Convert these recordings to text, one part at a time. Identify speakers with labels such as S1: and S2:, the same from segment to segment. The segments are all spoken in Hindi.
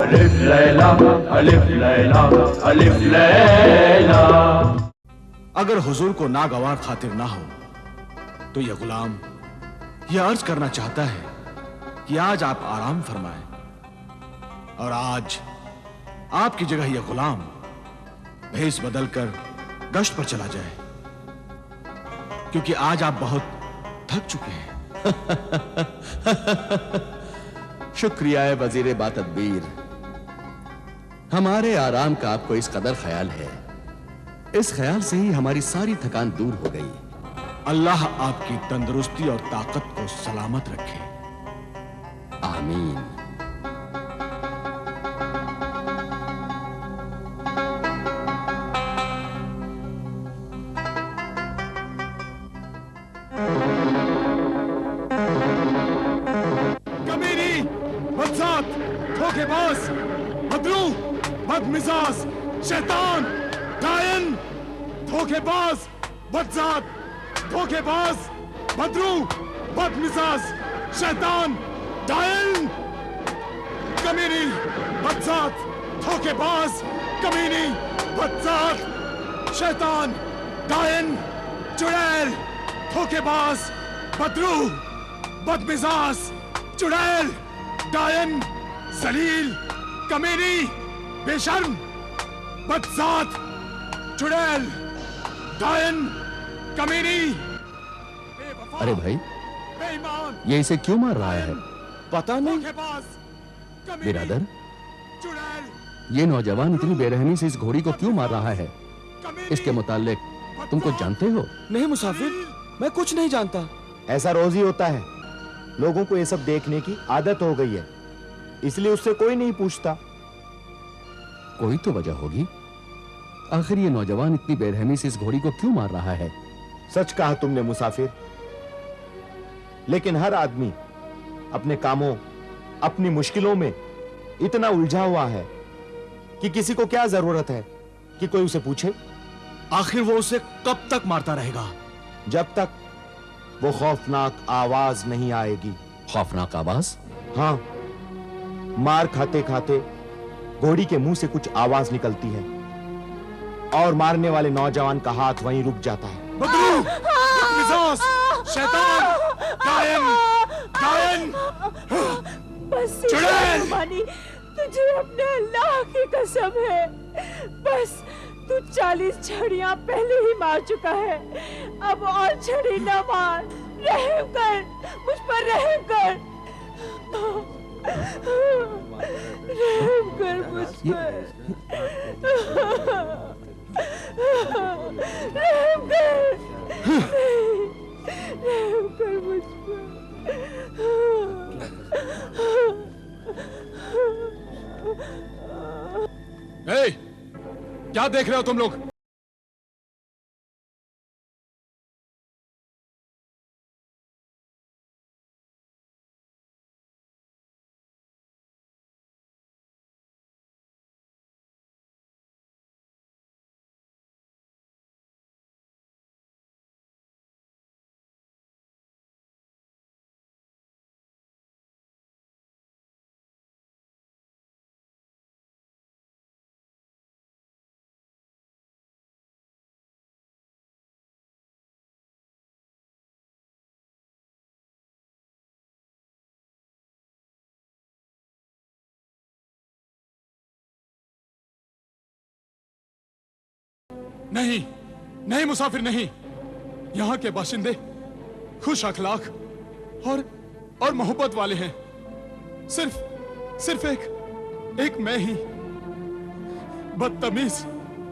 S1: अलिफ लैला अलिफ लैला अलिफ लैला।
S2: अगर हुजूर को नागवार खातिर ना हो तो यह गुलाम यह अर्ज करना चाहता है कि आज आप आराम फरमाएं और आज आपकी जगह यह गुलाम भेष बदलकर गश्त पर चला जाए, क्योंकि आज आप बहुत थक चुके हैं।
S3: शुक्रिया है वजीर बातदबीर, हमारे आराम का आपको इस कदर ख्याल है, इस ख्याल से ही हमारी सारी थकान दूर हो गई।
S2: अल्लाह आपकी तंदुरुस्ती और ताकत को सलामत रखे।
S3: आमीन।
S2: कमीनी, बदजात, धोखेबाज, बदरू, बदमिजाज, शैतान, डायन, धोखेबाज, बदजात, धोखेबाज, बदरू, बदमिजाज, शैतान, डायन, कमीनी, बदजात, धोखेबाज, कमीनी, बदजात, शैतान, डायन, चुड़ैल, धोखेबाज, बदरू, बदमिजाज, चुड़ैल, डायन, जलील, कमीनी, बेशर्म, बदजात, चुड़ैल, डायन, कमीनी।
S3: अरे भाई,
S2: बेईमान,
S3: ये इसे क्यों मार रहा है?
S2: पता नहीं।
S3: बिरादर, ये नौजवान इतनी बेरहमी से इस घोड़ी को क्यों मार रहा है? इसके मुताल्लिक तुम कुछ जानते हो?
S4: नहीं मुसाफिर, मैं कुछ नहीं जानता।
S5: ऐसा रोज ही होता है, लोगों को ये सब देखने की आदत हो गई है, इसलिए उससे कोई नहीं पूछता।
S3: कोई तो वजह होगी। आखिर ये नौजवान इतनी बेरहमी से इस घोड़ी को क्यों मार रहा है?
S5: सच कहा तुमने मुसाफिर, लेकिन हर आदमी अपने कामों, अपनी मुश्किलों में इतना उलझा हुआ है कि किसी को क्या जरूरत है कि कोई उसे पूछे।
S2: आखिर वो उसे कब तक मारता रहेगा?
S5: जब तक वो खौफनाक आवाज नहीं आएगी।
S3: खौफनाक आवाज?
S5: हाँ, मार खाते खाते घोड़ी के मुंह से कुछ आवाज निकलती है और मारने वाले नौजवान का हाथ वहीं रुक जाता है।
S2: बदरू, बदमिजाज, शैतान, डायन, डायन, चुड़ैल।
S6: मानी, तुझे अपने अल्लाह की कसम है, बस तू 40 छड़ियां पहले ही मार चुका है, अब और छड़ी न मार। रहम कर, मुझ पर रहम कर, रहम कर मुझ पर, रहम कर, रहम कर मुझ पर।
S2: ए, क्या देख रहे हो तुम लोग? नहीं, नहीं मुसाफिर नहीं। यहाँ के बाशिंदे खुश अखलाक और मोहब्बत वाले हैं। सिर्फ एक मैं ही बदतमीज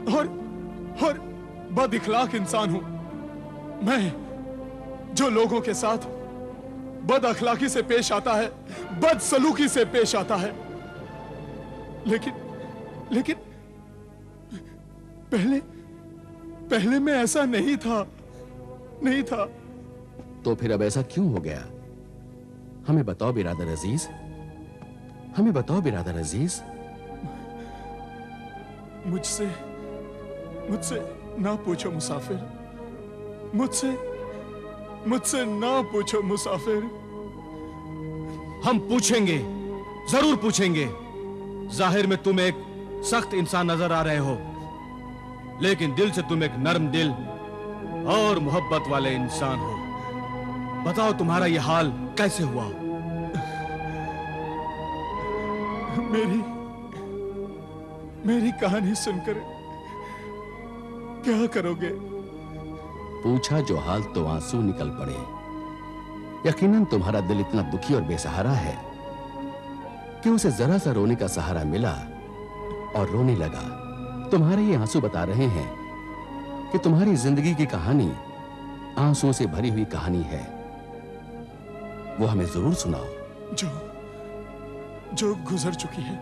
S2: और बद इखलाक इंसान हूं। मैं जो लोगों के साथ बद अखलाकी से पेश आता है, बद सलूकी से पेश आता है। लेकिन पहले मैं ऐसा नहीं था।
S3: तो फिर अब ऐसा क्यों हो गया? हमें बताओ बिरादर अजीज, हमें बताओ बिरादर अजीज।
S2: मुझसे ना पूछो मुसाफिर, मुझसे ना पूछो मुसाफिर।
S4: हम पूछेंगे, जरूर पूछेंगे।
S2: जाहिर में तुम एक सख्त इंसान नजर आ रहे हो, लेकिन दिल से तुम एक नरम दिल और मोहब्बत वाले इंसान हो। बताओ तुम्हारा यह हाल कैसे हुआ?
S7: मेरी कहानी सुनकर क्या करोगे?
S3: पूछा जो हाल तो आंसू निकल पड़े। यकीनन तुम्हारा दिल इतना दुखी और बेसहारा है कि उसे जरा सा रोने का सहारा मिला और रोने लगा। तुम्हारे ये आंसू बता रहे हैं कि तुम्हारी जिंदगी की कहानी आंसुओं से भरी हुई कहानी है। वो हमें जरूर सुनाओ।
S7: जो गुजर चुकी है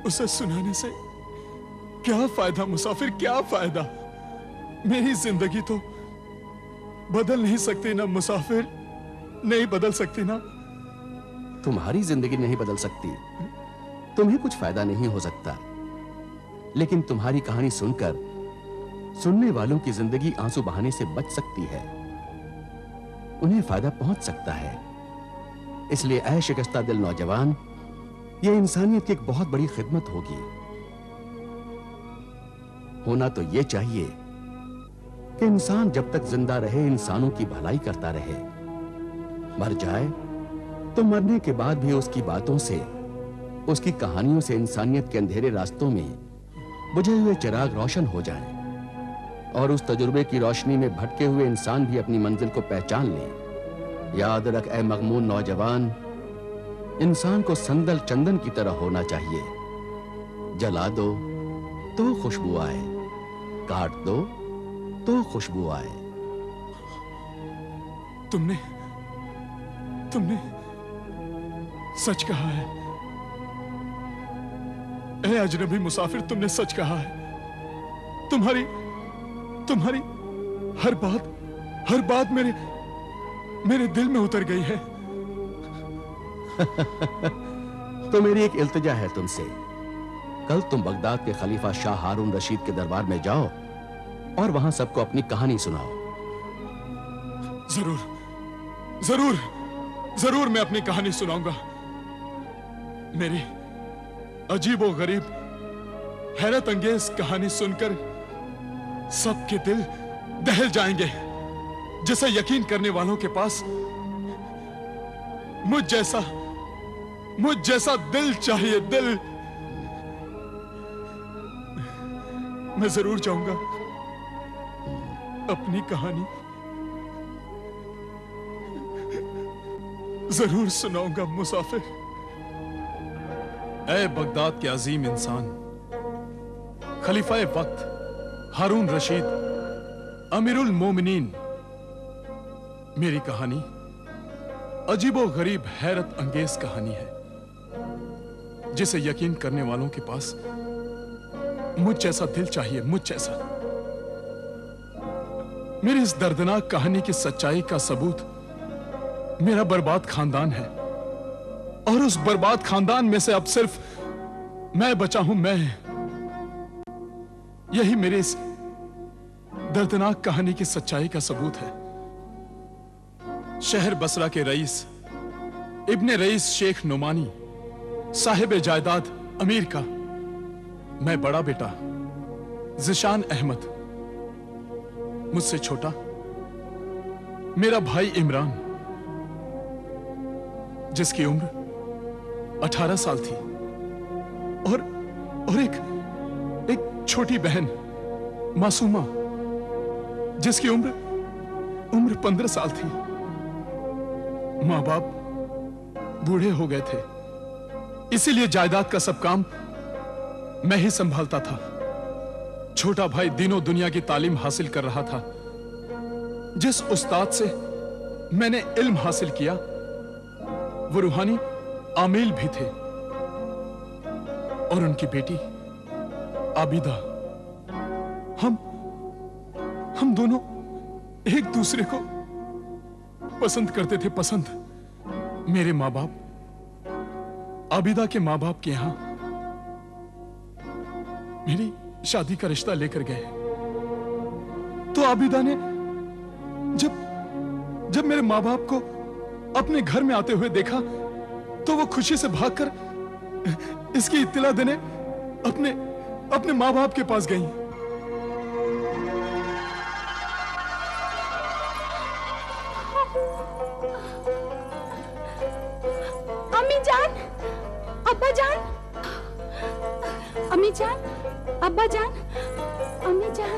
S7: उसे सुनाने से क्या फायदा मुसाफिर, क्या फायदा? मेरी जिंदगी तो बदल नहीं सकती ना मुसाफिर, नहीं बदल सकती ना।
S3: तुम्हारी जिंदगी नहीं बदल सकती, तुम्हें कुछ फायदा नहीं हो सकता, लेकिन तुम्हारी कहानी सुनकर सुनने वालों की जिंदगी आंसू बहाने से बच सकती है, उन्हें फायदा पहुंच सकता है। इसलिए ऐ शिकस्ता दिल नौजवान, यह इंसानियत की एक बहुत बड़ी खिदमत होगी। होना तो यह चाहिए कि इंसान जब तक जिंदा रहे इंसानों की भलाई करता रहे। मर जाए तो मरने के बाद भी उसकी बातों से, उसकी कहानियों से इंसानियत के अंधेरे रास्तों में बुझे हुए चिराग रोशन हो जाएं और उस तजुर्बे की रोशनी में भटके हुए इंसान भी अपनी मंजिल को पहचान ले। याद रख ऐ मगमून नौजवान, इंसान को संदल चंदन की तरह होना चाहिए। जला दो तो खुशबू आए, काट दो तो खुशबू आए।
S7: तुमने सच कहा है ए अजनबी मुसाफिर, तुमने सच कहा है। तुम्हारी हर बात मेरे दिल में उतर गई है।
S3: तो मेरी एक इल्तिजा है तुमसे, कल तुम बगदाद के खलीफा शाह हारून रशीद के दरबार में जाओ और वहां सबको अपनी कहानी सुनाओ।
S7: जरूर मैं अपनी कहानी सुनाऊंगा। मेरी अजीब और गरीब हैरत अंगेज कहानी सुनकर सबके दिल दहल जाएंगे। जिसे यकीन करने वालों के पास मुझ जैसा दिल चाहिए, दिल। मैं जरूर जाऊंगा, अपनी कहानी जरूर सुनाऊंगा मुसाफिर।
S2: ऐ बगदाद के अजीम इंसान, खलीफा वक्त हारून रशीद, अमीरुल मोमिनीन, मेरी कहानी अजीबो गरीब हैरत अंगेज कहानी है, जिसे यकीन करने वालों के पास मुझ जैसा दिल चाहिए, मुझ जैसा। मेरी इस दर्दनाक कहानी की सच्चाई का सबूत मेरा बर्बाद खानदान है, और उस बर्बाद खानदान में से अब सिर्फ मैं बचा हूं, मैं। यही मेरी इस दर्दनाक कहानी की सच्चाई का सबूत है। शहर बसरा के रईस इब्ने रईस शेख नुमानी, साहिब जायदाद अमीर का मैं बड़ा बेटा जिशान अहमद, मुझसे छोटा मेरा भाई इमरान, जिसकी उम्र 18 साल थी, और एक छोटी बहन मासूमा, जिसकी उम्र 15 साल थी। मां बाप बूढ़े हो गए थे, इसीलिए जायदाद का सब काम मैं ही संभालता था। छोटा भाई दिनों दुनिया की तालीम हासिल कर रहा था। जिस उस्ताद से मैंने इल्म हासिल किया वो रूहानी आमिल भी थे, और उनकी बेटी आबिदा। हम दोनों एक दूसरे को पसंद करते थे, पसंद। मेरे माँ बाप आबिदा के माँ बाप के यहां मेरी शादी का रिश्ता लेकर गए, तो आबिदा ने जब मेरे माँ बाप को अपने घर में आते हुए देखा तो वो खुशी से भागकर
S7: इसकी इत्तला देने अपने अपने माँ बाप के पास गई।
S6: अम्मी जान, अब्बा जान, अम्मी जान, अब्बा जान, अम्मी जान।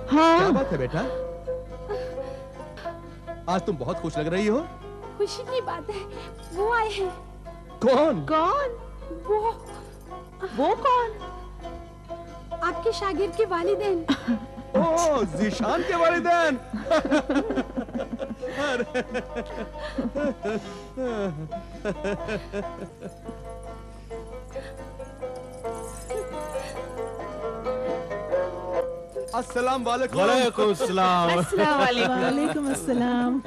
S3: क्या बात है बेटा? आज तुम बहुत खुश लग रही हो।
S6: खुशी की बात है, वो आए हैं।
S3: कौन?
S6: कौन? वो कौन? आपके शागिर्द के वालिदैन।
S3: ओह, ज़ीशान के वालिदैन। अस्सलाम वालेकुम।
S2: वालेकुम सलाम।
S8: वालेकुम अस्सलाम।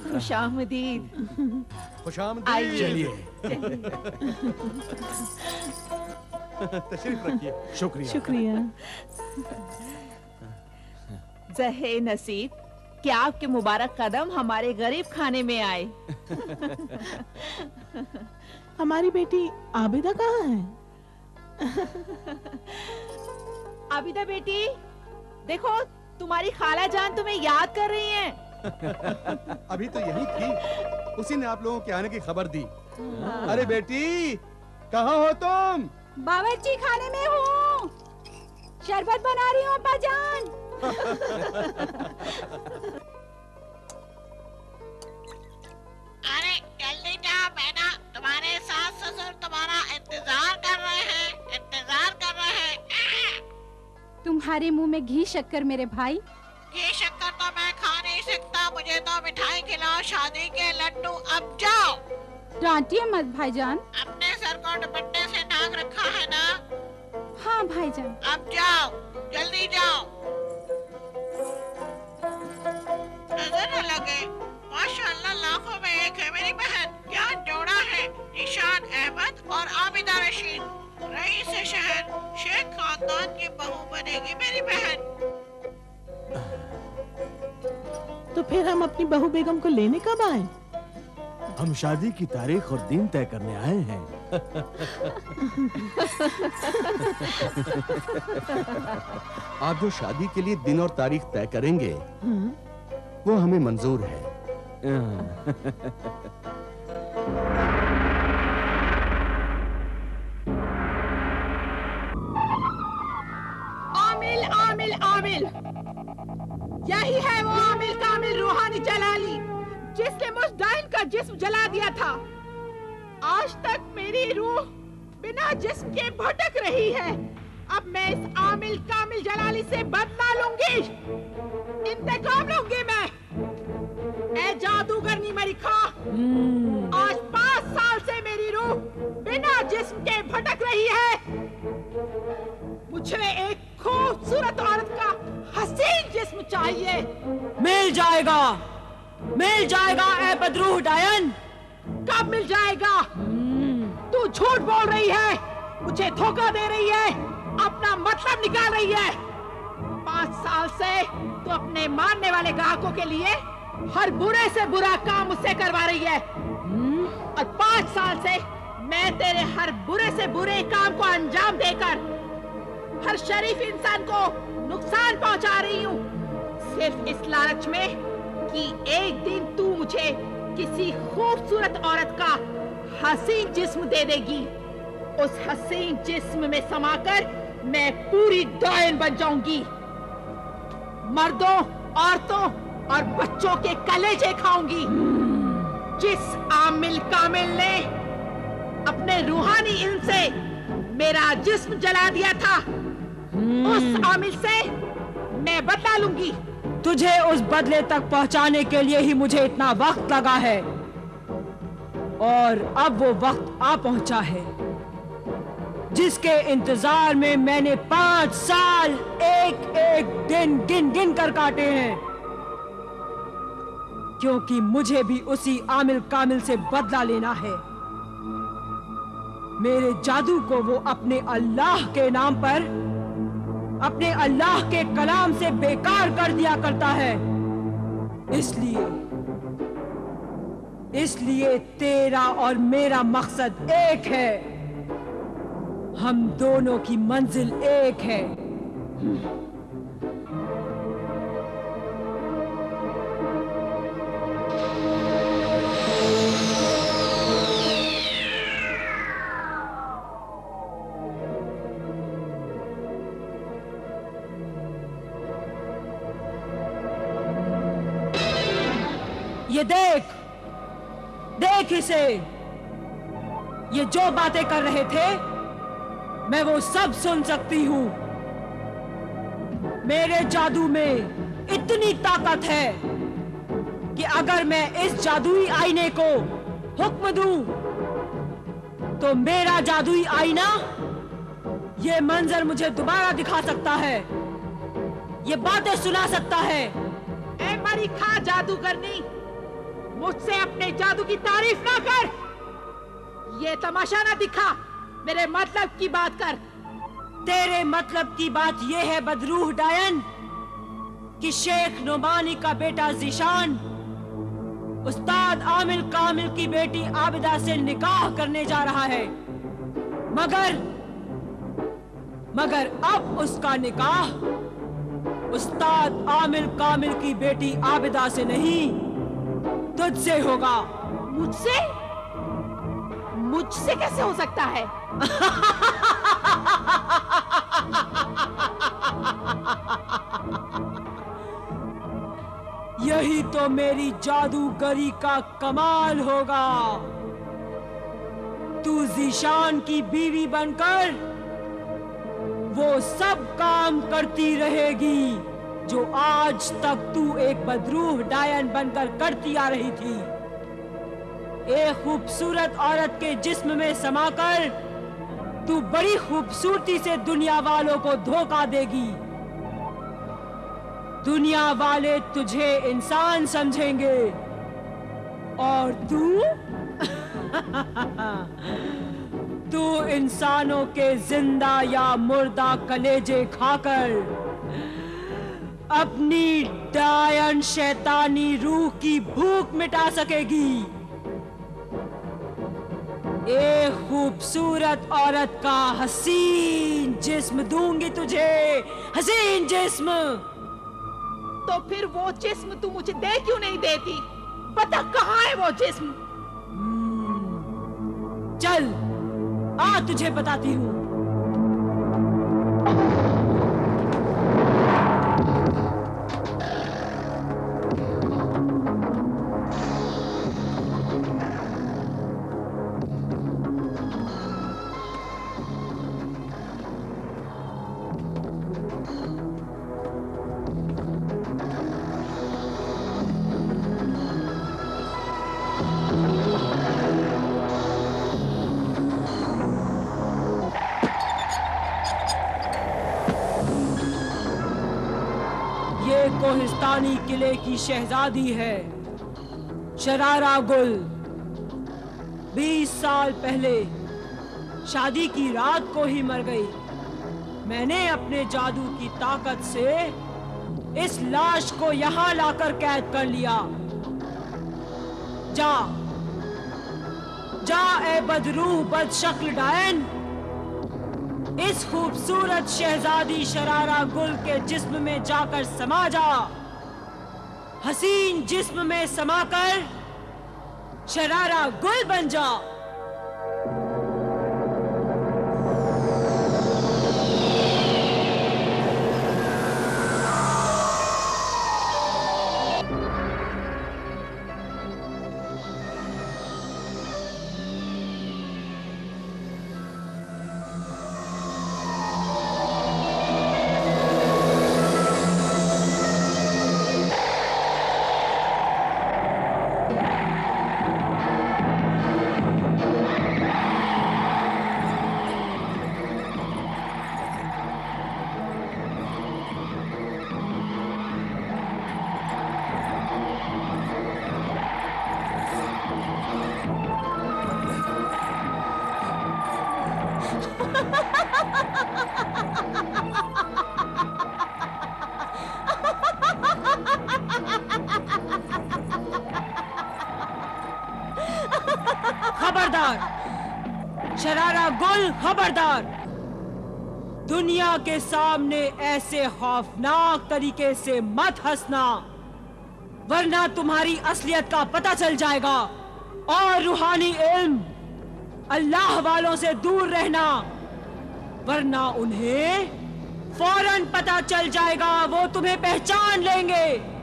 S8: खुशामदीद।
S3: खुशामदीद।
S2: चलिए
S3: तशरीफ रखिए।
S2: शुक्रिया।
S8: शुक्रिया।
S9: जहे नसीब कि आपके मुबारक कदम हमारे गरीब खाने में आए।
S8: हमारी बेटी आबिदा कहाँ है?
S9: आबिदा बेटी, देखो तुम्हारी खाला जान तुम्हें याद कर रही हैं।
S3: अभी तो यही थी, उसी ने आप लोगों के आने की खबर दी। अरे बेटी, कहाँ हो तुम?
S6: बावर्ची खाने में हूँ, शरबत बना रही हूँ अब्बा जान।
S10: अरे जल्दी जाओ बेटा, तुम्हारे सास ससुर तुम्हारा इंतजार कर रहे हैं, इंतजार कर रहे हैं।
S6: तुम्हारे मुंह में घी शक्कर मेरे भाई।
S10: ये शक्कर तो मैं खा नहीं सकता, मुझे तो मिठाई खिलाओ, शादी के लड्डू। अब जाओ।
S6: डांटिए मत भाईजान।
S10: अपने सर को दुपट्टे से ढांक रखा है ना?
S6: हाँ भाईजान।
S10: अब जाओ, जल्दी जाओ। नजर न लगे, माशाअल्लाह लाखों में एक है मेरी बहन। क्या जोड़ा है, ईशान अहमद और आबिदा रशीद। रईस शहर शेख खानदान की बहू बनेगी मेरी बहन।
S8: तो फिर हम अपनी बहू बेगम को लेने कब आए?
S2: हम शादी की तारीख और दिन तय करने आए हैं।
S3: आप जो शादी के लिए दिन और तारीख तय करेंगे, वो हमें मंजूर है।
S9: आमिल आमिल आमिल, यही है वो आमिल कामिल रूहानी जलाली जिसने मुजदाइन का जिस्म जला दिया था। आज तक मेरी रूह बिना जिस्म के भटक रही है। अब मैं इस आमिल कामिल जलाली से बदला लूंगी, इंतकाम लूंगी मैं। ऐ जादूगरनी मेरी खा, आज 5 साल से मेरी रूह बिना जिस्म के भटक रही है। मुझे एक खूबसूरत औरत का हसीन जिस्म चाहिए।
S6: मिल जाएगा, मिल जाएगा ऐ बदरूह डायन।
S9: कब मिल जाएगा? तू झूठ बोल रही है, मुझे धोखा दे रही है, अपना मतलब निकाल रही है। 5 साल से तू अपने मानने वाले ग्राहकों के लिए हर बुरे से बुरा काम मुझसे करवा रही है, और 5 साल से मैं तेरे हर बुरे से बुरे काम को अंजाम देकर हर शरीफ इंसान को नुकसान पहुंचा रही हूँ, सिर्फ इस लालच में कि एक दिन तू मुझे किसी खूबसूरत औरत का हसीन जिस्म दे देगी। उस हसीन जिस्म में समाकर मैं पूरी डायन बन जाऊंगी। मर्दों, औरतों और बच्चों के कलेजे खाऊंगी। जिस आमिल कामिल ने अपने रूहानी इल्म से मेरा जिस्म जला दिया था, उस आमिल से मैं बदला लूंगी।
S6: तुझे उस बदले तक पहुंचाने के लिए ही मुझे इतना वक्त लगा है, और अब वो वक्त आ पहुंचा है जिसके इंतजार में मैंने 5 साल एक एक दिन गिन गिन कर काटे हैं, क्योंकि मुझे भी उसी आमिल कामिल से बदला लेना है। मेरे जादू को वो अपने अल्लाह के नाम पर, अपने अल्लाह के कलाम से बेकार कर दिया करता है। इसलिए तेरा और मेरा मकसद एक है, हम दोनों की मंजिल एक है। ये देख, देख इसे। ये जो बातें कर रहे थे मैं वो सब सुन सकती हूं। मेरे जादू में इतनी ताकत है कि अगर मैं इस जादुई आईने को हुक्म दूं तो मेरा जादुई आईना ये मंजर मुझे दोबारा दिखा सकता है, ये बातें सुना सकता है।
S9: ए मरी खा जादू करनी, मुझसे अपने जादू की तारीफ ना कर। ये तमाशा ना दिखा, मेरे मतलब की बात कर।
S6: तेरे मतलब की बात ये है बदरूह डायन कि शेख नोमानी का बेटा ज़ीशान उस्ताद आमिर कामिल की बेटी आबिदा से निकाह करने जा रहा है, मगर अब उसका निकाह उस्ताद आमिर कामिल की बेटी आबिदा से नहीं, तुझसे होगा।
S9: मुझसे? मुझसे कैसे हो सकता है?
S6: यही तो मेरी जादूगरी का कमाल होगा। तू ज़ीशान की बीवी बनकर वो सब काम करती रहेगी जो आज तक तू एक बदरूह डायन बनकर करती आ रही थी। एक खूबसूरत औरत के जिस्म में समाकर तू बड़ी खूबसूरती से दुनिया वालों को धोखा देगी। दुनिया वाले तुझे इंसान समझेंगे और तू इंसानों के जिंदा या मुर्दा कलेजे खाकर अपनी डायन शैतानी रूह की भूख मिटा सकेगी। एक खूबसूरत औरत का हसीन जिस्म दूंगी तुझे, हसीन जिस्म।
S9: तो फिर वो जिस्म तू मुझे दे क्यों नहीं देती? बता कहाँ है वो जिस्म?
S6: चल आ तुझे बताती हूँ। कोहिस्तानी किले की शहजादी है शरारा गुल। 20 साल पहले शादी की रात को ही मर गई। मैंने अपने जादू की ताकत से इस लाश को यहाँ लाकर कैद कर लिया। जा जा ए बदरूह बदशक्ल डायन, इस खूबसूरत शहजादी शरारा गुल के जिस्म में जाकर समा जा। हसीन जिस्म में समाकर शरारा गुल बन जा। खबरदार शरारा गुल, खबरदार। दुनिया के सामने ऐसे खौफनाक तरीके से मत हंसना, वरना तुम्हारी असलियत का पता चल जाएगा। और रूहानी इल्म, अल्लाह वालों से दूर रहना, वरना उन्हें फौरन पता चल जाएगा, वो तुम्हें पहचान लेंगे।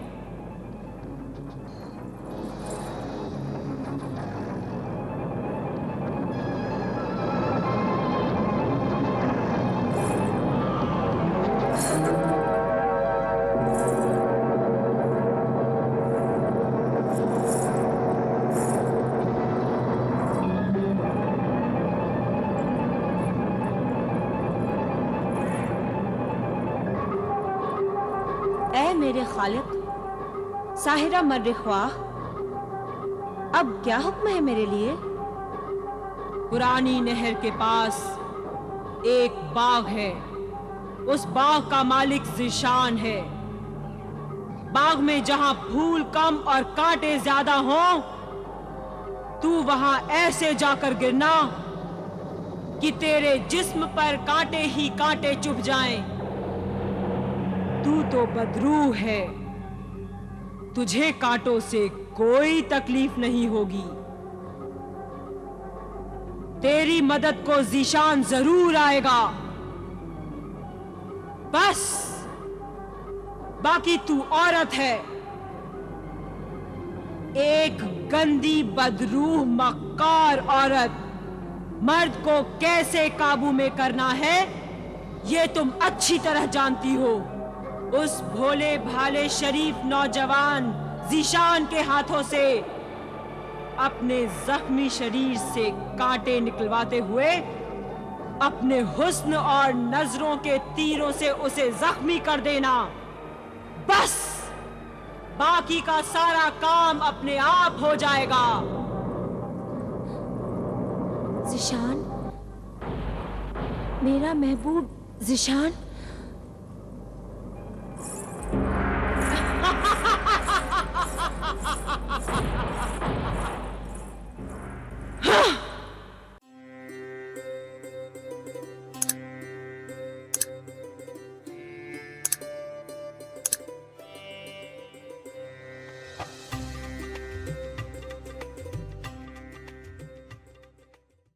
S6: ऐ मेरे खालिक, साहिरा मर्रिख्वाह, अब क्या हुक्म है मेरे लिए? पुरानी नहर के पास एक बाग है, उस बाग का मालिक ज़ीशान है। बाग में जहां फूल कम और कांटे ज्यादा हों, तू वहां ऐसे जाकर गिरना कि तेरे जिस्म पर कांटे ही कांटे चुभ जाएं। तू तो बदरूह है, तुझे कांटों से कोई तकलीफ नहीं होगी। तेरी मदद को ज़ीशान जरूर आएगा। बस बाकी तू औरत है, एक गंदी बदरूह मक्कार औरत। मर्द को कैसे काबू में करना है ये तुम अच्छी तरह जानती हो। उस भोले भाले शरीफ नौजवान ज़ीशान के हाथों से अपने जख्मी शरीर से कांटे निकलवाते हुए अपने हुस्न और नजरों के तीरों से उसे जख्मी कर देना। बस बाकी का सारा काम अपने आप हो जाएगा।
S11: ज़ीशान, मेरा महबूब ज़ीशान।
S6: हाँ।